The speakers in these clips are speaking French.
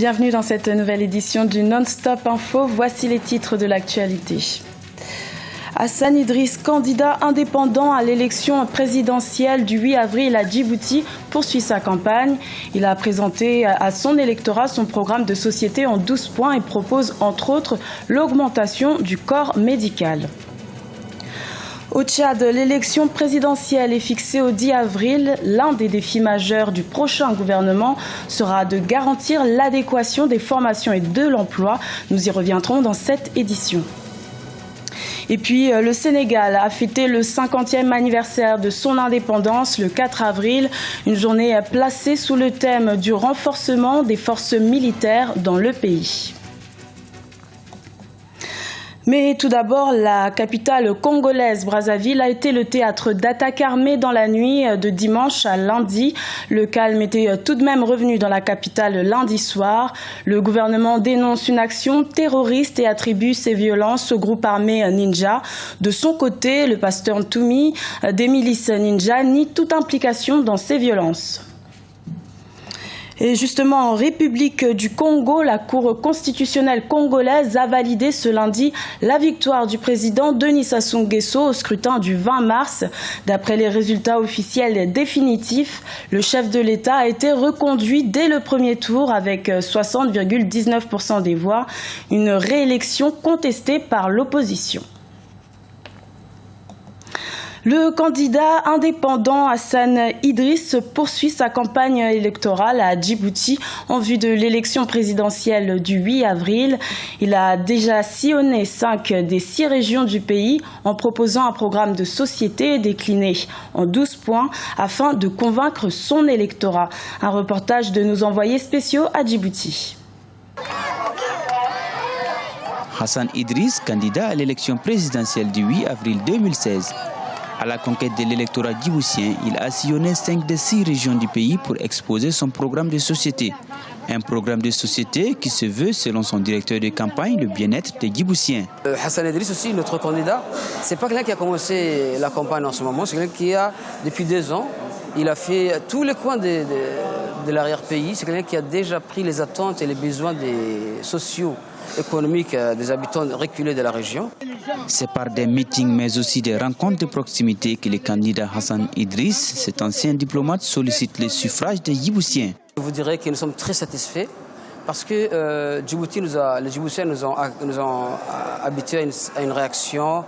Bienvenue dans cette nouvelle édition du Non-Stop Info. Voici les titres de l'actualité. Hassan Idriss, candidat indépendant à l'élection présidentielle du 8 avril à Djibouti, poursuit sa campagne. Il a présenté à son électorat son programme de société en 12 points et propose entre autres l'augmentation du corps médical. Au Tchad, l'élection présidentielle est fixée au 10 avril. L'un des défis majeurs du prochain gouvernement sera de garantir l'adéquation des formations et de l'emploi. Nous y reviendrons dans cette édition. Et puis, le Sénégal a fêté le 50e anniversaire de son indépendance le 4 avril, une journée placée sous le thème du renforcement des forces militaires dans le pays. Mais tout d'abord, la capitale congolaise, Brazzaville, a été le théâtre d'attaques armées dans la nuit de dimanche à lundi. Le calme était tout de même revenu dans la capitale lundi soir. Le gouvernement dénonce une action terroriste et attribue ces violences au groupe armé Ninja. De son côté, le pasteur Ntoumi des milices Ninja nie toute implication dans ces violences. Et justement, en République du Congo, la Cour constitutionnelle congolaise a validé ce lundi la victoire du président Denis Sassou Nguesso au scrutin du 20 mars. D'après les résultats officiels définitifs, le chef de l'État a été reconduit dès le premier tour avec 60,19% des voix, une réélection contestée par l'opposition. Le candidat indépendant Hassan Idriss poursuit sa campagne électorale à Djibouti en vue de l'élection présidentielle du 8 avril. Il a déjà sillonné 5 des 6 régions du pays en proposant un programme de société décliné en 12 points afin de convaincre son électorat. Un reportage de nos envoyés spéciaux à Djibouti. Hassan Idriss, candidat à l'élection présidentielle du 8 avril 2016. À la conquête de l'électorat djiboutien, il a sillonné 5 des 6 régions du pays pour exposer son programme de société. Un programme de société qui se veut, selon son directeur de campagne, le bien-être des Djiboutiens. Hassan Idriss aussi, notre candidat, c'est pas quelqu'un qui a commencé la campagne en ce moment, c'est quelqu'un qui a, depuis 2 ans, il a fait tous les coins de l'arrière-pays. C'est quelqu'un qui a déjà pris les attentes et les besoins des socio-économiques des habitants reculés de la région. C'est par des meetings mais aussi des rencontres de proximité que le candidat Hassan Idriss, cet ancien diplomate, sollicite le suffrage des Djiboutiens. Je vous dirais que nous sommes très satisfaits parce que les Djiboutiens nous ont habitués à une réaction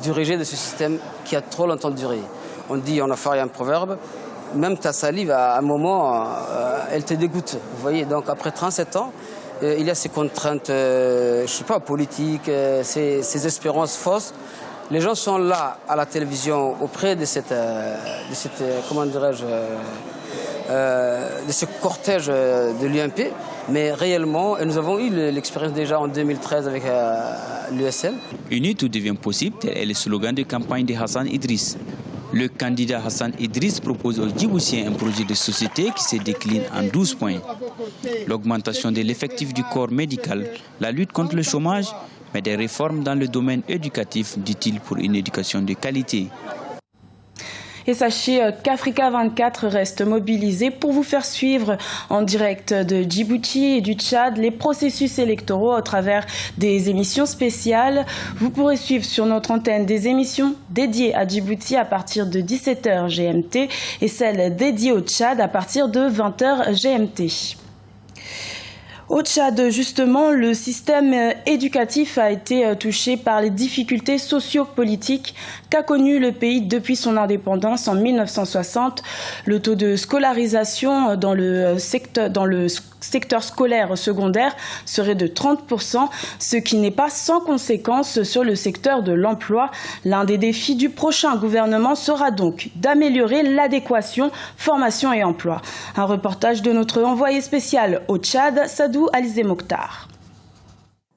du rejet de ce système qui a trop longtemps duré. On dit en affaire, il y a un proverbe, même ta salive, à un moment, elle te dégoûte. Vous voyez, donc après 37 ans, il y a ces contraintes, je ne sais pas, politiques, ces espérances fausses. Les gens sont là, à la télévision, auprès de comment dirais-je, de ce cortège de l'UMP, mais réellement, nous avons eu l'expérience déjà en 2013 avec l'USL. Unis, tout devient possible, tel est le slogan de campagne de Hassan Idriss. Le candidat Hassan Idriss propose aux Djiboutiens un projet de société qui se décline en 12 points. L'augmentation de l'effectif du corps médical, la lutte contre le chômage, mais des réformes dans le domaine éducatif, dit-il, pour une éducation de qualité. Et sachez qu'Africa 24 reste mobilisé pour vous faire suivre en direct de Djibouti et du Tchad les processus électoraux à travers des émissions spéciales. Vous pourrez suivre sur notre antenne des émissions dédiées à Djibouti à partir de 17h GMT et celles dédiées au Tchad à partir de 20h GMT. Au Tchad, justement, le système éducatif a été touché par les difficultés socio-politiques qu'a connu le pays depuis son indépendance en 1960. Le taux de scolarisation dans le secteur scolaire secondaire serait de 30%, ce qui n'est pas sans conséquence sur le secteur de l'emploi. L'un des défis du prochain gouvernement sera donc d'améliorer l'adéquation formation et emploi. Un reportage de notre envoyé spécial au Tchad, Sadou Alizé Mokhtar.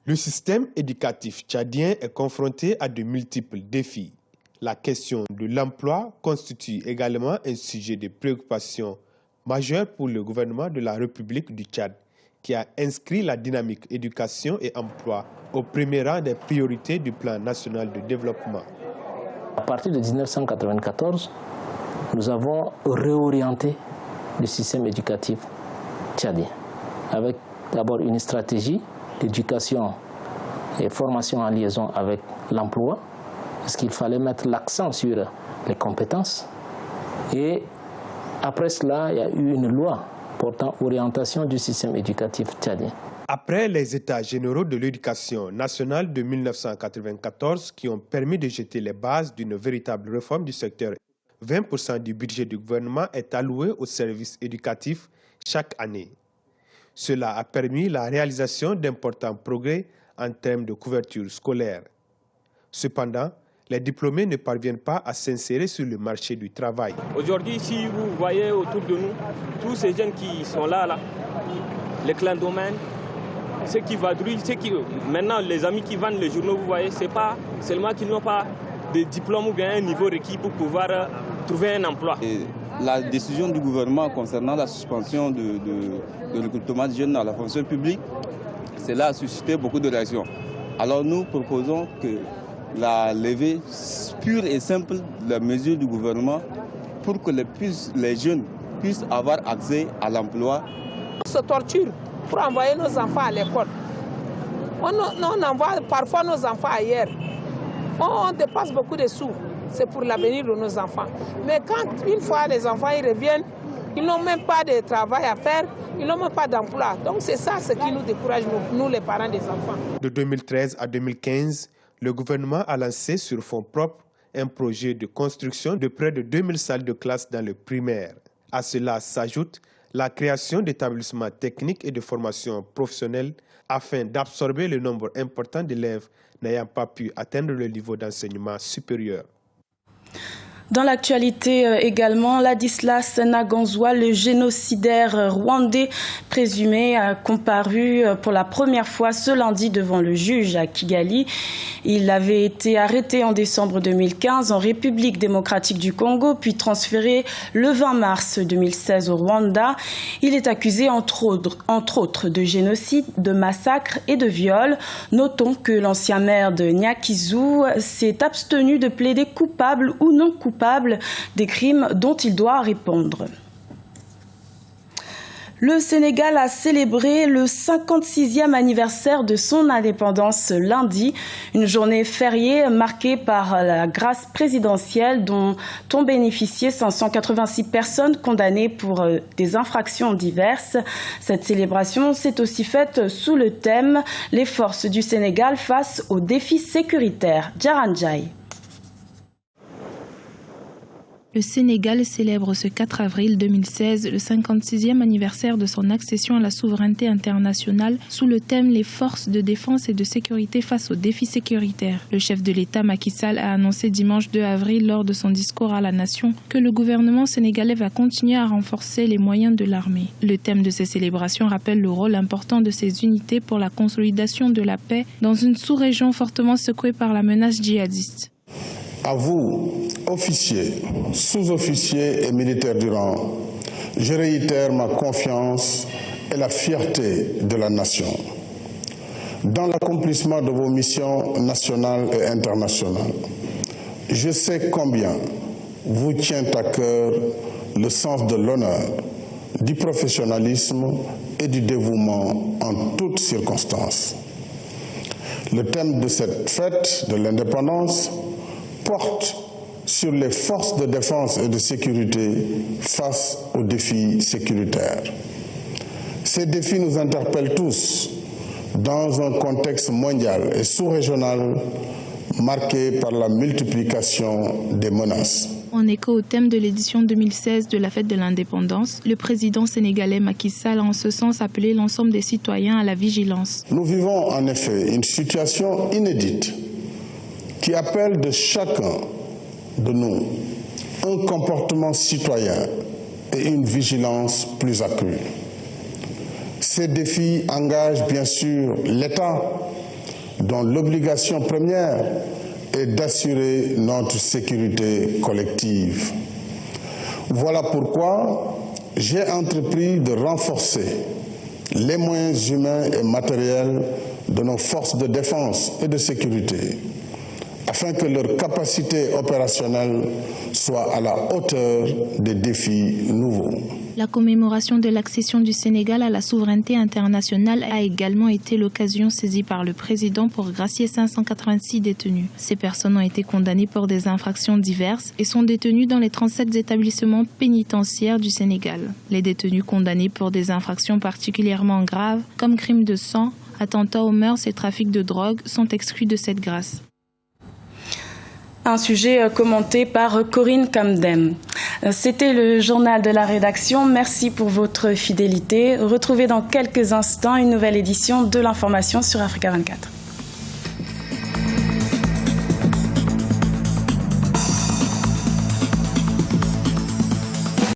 Le système éducatif tchadien est confronté à de multiples défis. La question de l'emploi constitue également un sujet de préoccupation majeur pour le gouvernement de la République du Tchad, qui a inscrit la dynamique éducation et emploi au premier rang des priorités du plan national de développement. À partir de 1994, nous avons réorienté le système éducatif tchadien avec d'abord une stratégie d'éducation et formation en liaison avec l'emploi, parce qu'il fallait mettre l'accent sur les compétences. Et après cela, il y a eu une loi portant orientation du système éducatif tchadien. Après les États généraux de l'éducation nationale de 1994 qui ont permis de jeter les bases d'une véritable réforme du secteur, 20% du budget du gouvernement est alloué aux services éducatifs chaque année. Cela a permis la réalisation d'importants progrès en termes de couverture scolaire. Cependant, les diplômés ne parviennent pas à s'insérer sur le marché du travail. Aujourd'hui, si vous voyez autour de nous, tous ces jeunes qui sont là, les clandomènes, ceux qui vadrouillent, maintenant les amis qui vendent les journaux, vous voyez, ce n'est pas seulement qu'ils n'ont pas de diplôme ou bien un niveau requis pour pouvoir trouver un emploi. Et la décision du gouvernement concernant la suspension de recrutement de jeunes dans la fonction publique, cela a suscité beaucoup de réactions. Alors nous proposons que la levée pure et simple de la mesure du gouvernement pour que les jeunes puissent avoir accès à l'emploi. On se torture pour envoyer nos enfants à l'école. On envoie parfois nos enfants ailleurs. On dépasse beaucoup de sous. C'est pour l'avenir de nos enfants. Mais quand une fois les enfants ils reviennent, ils n'ont même pas de travail à faire, ils n'ont même pas d'emploi. Donc c'est ça ce qui nous décourage, nous les parents des enfants. De 2013 à 2015, le gouvernement a lancé sur fonds propres un projet de construction de près de 2000 salles de classe dans le primaire. À cela s'ajoute la création d'établissements techniques et de formation professionnelle afin d'absorber le nombre important d'élèves n'ayant pas pu atteindre le niveau d'enseignement supérieur. Dans l'actualité également, Ladislas Ntaganzwa, le génocidaire rwandais présumé, a comparu pour la première fois ce lundi devant le juge à Kigali. Il avait été arrêté en décembre 2015 en République démocratique du Congo, puis transféré le 20 mars 2016 au Rwanda. Il est accusé entre autres de génocide, de massacre et de viol. Notons que l'ancien maire de Nyakizu s'est abstenu de plaider coupable ou non coupable des crimes dont il doit répondre. Le Sénégal a célébré le 56e anniversaire de son indépendance lundi, une journée fériée marquée par la grâce présidentielle dont ont bénéficié 586 personnes condamnées pour des infractions diverses. Cette célébration s'est aussi faite sous le thème « Les forces du Sénégal face aux défis sécuritaires ». Djaranjai. Le Sénégal célèbre ce 4 avril 2016 le 56e anniversaire de son accession à la souveraineté internationale sous le thème « Les forces de défense et de sécurité face aux défis sécuritaires ». Le chef de l'État Macky Sall a annoncé dimanche 2 avril lors de son discours à la nation que le gouvernement sénégalais va continuer à renforcer les moyens de l'armée. Le thème de ces célébrations rappelle le rôle important de ces unités pour la consolidation de la paix dans une sous-région fortement secouée par la menace djihadiste. À vous, officiers, sous-officiers et militaires du rang, je réitère ma confiance et la fierté de la nation dans l'accomplissement de vos missions nationales et internationales. Je sais combien vous tient à cœur le sens de l'honneur, du professionnalisme et du dévouement en toutes circonstances. Le thème de cette fête de l'indépendance porte sur les forces de défense et de sécurité face aux défis sécuritaires. Ces défis nous interpellent tous dans un contexte mondial et sous-régional marqué par la multiplication des menaces. En écho au thème de l'édition 2016 de la fête de l'indépendance, le président sénégalais Macky Sall a en ce sens appelé l'ensemble des citoyens à la vigilance. Nous vivons en effet une situation inédite qui appelle de chacun de nous un comportement citoyen et une vigilance plus accrue. Ces défis engagent bien sûr l'État, dont l'obligation première est d'assurer notre sécurité collective. Voilà pourquoi j'ai entrepris de renforcer les moyens humains et matériels de nos forces de défense et de sécurité, afin que leur capacité opérationnelle soit à la hauteur des défis nouveaux. La commémoration de l'accession du Sénégal à la souveraineté internationale a également été l'occasion saisie par le président pour gracier 586 détenus. Ces personnes ont été condamnées pour des infractions diverses et sont détenues dans les 37 établissements pénitentiaires du Sénégal. Les détenus condamnés pour des infractions particulièrement graves, comme crimes de sang, attentats aux mœurs et trafic de drogue, sont exclus de cette grâce. Un sujet commenté par Corinne Camden. C'était le journal de la rédaction. Merci pour votre fidélité. Retrouvez dans quelques instants une nouvelle édition de l'information sur Africa 24.